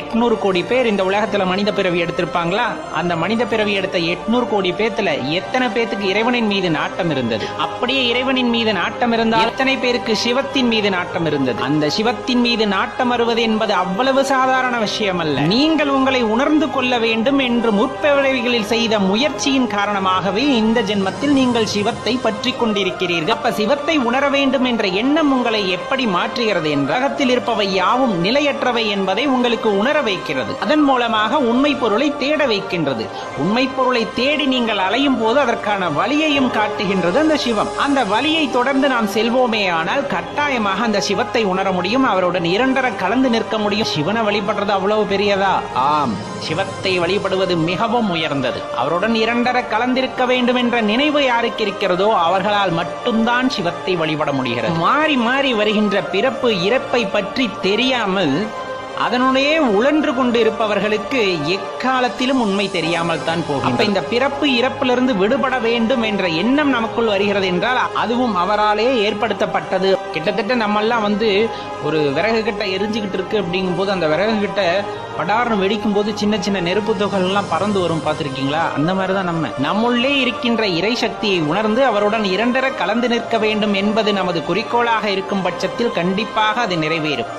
800 கோடி பேர் இந்த உலகத்துல மனித பிறவி எடுத்திருப்பாங்களா? அந்த மனித பிறவி எடுத்த 800 கோடி பேத்துல எத்தனை பேத்துக்கு இறைவனின் மீது நாட்டம் இருந்தது? அப்படியே இறைவனின் மீது நாட்டம் இருந்தால் எத்தனை பேருக்கு சிவத்தின் மீது நாட்டம் இருந்தது? அந்த சிவத்தின் மீது நாட்டம் வருவது என்பது அவ்வளவு சாதாரண விஷயம் அல்ல. நீங்கள் உங்களை உணர்ந்து கொள்ள வேண்டும் என்று முற்பிறவிகளில் செய்த முயற்சியின் காரணமாகவே இந்த ஜென்மத்தில் நீங்கள் சிவத்தை பற்றி கொண்டிருக்கிறீர்கள். அப்ப சிவத்தை உணர வேண்டும் என்ற எண்ணம் உங்களை எப்படி மாற்றுகிறது என்ற உலகத்தில் இருப்பவை யாவும் நிலையற்றவை என்பதை உங்களுக்கு உணர வைக்கிறது. அதன் மூலமாக உண்மை பொருளை தேட வைக்கின்றது. உண்மை பொருளை தேடி நீங்கள் அலையும் போது அதற்கான வழியையும் காட்டுகின்றது அந்த சிவம். அந்த வழியை தொடர்ந்து நாம் செல்வோமே ஆனால் கட்டாயமாக அந்த சிவத்தை உணர முடியும். அவருடன் இரண்டர கலந்து நிற்க முடியும். சிவனை வழிபடுறது அவ்வளவு பெரியதா? ஆம், சிவத்தை வழிபடுவது மிகவும் உயர்ந்தது. அவருடன் இரண்டர கலந்திருக்க வேண்டும் என்ற நினைவு யாருக்கு இருக்கிறதோ அவர்களால் மட்டும்தான் சிவத்தை வழிபட முடிகிறது. மாறி மாறி வருகின்ற பிறப்பு இறப்பை பற்றி தெரியாமல் அதனுடைய உழன்று கொண்டு இருப்பவர்களுக்கு எக்காலத்திலும் உண்மை தெரியாமல் தான் போகும். அப்ப இந்த பிறப்பு இறப்பிலிருந்து விடுபட வேண்டும் என்ற எண்ணம் நமக்குள் வருகிறது என்றால் அதுவும் அவராலே ஏற்படுத்தப்பட்டது. கிட்டத்தட்ட நம்மெல்லாம் ஒரு விறகு கிட்ட எரிஞ்சுக்கிட்டு இருக்கு அப்படிங்கும் போது அந்த விறகு கிட்ட படார்னு வெடிக்கும் போது சின்ன சின்ன நெருப்பு துகள் எல்லாம் பறந்து வரும், பார்த்திருக்கீங்களா? அந்த மாதிரிதான் நம்முள்ளே இருக்கின்ற இறை சக்தியை உணர்ந்து அவருடன் இரண்டர கலந்து நிற்க வேண்டும் என்பது நமது குறிக்கோளாக இருக்கும் பட்சத்தில் கண்டிப்பாக அது நிறைவேறும்.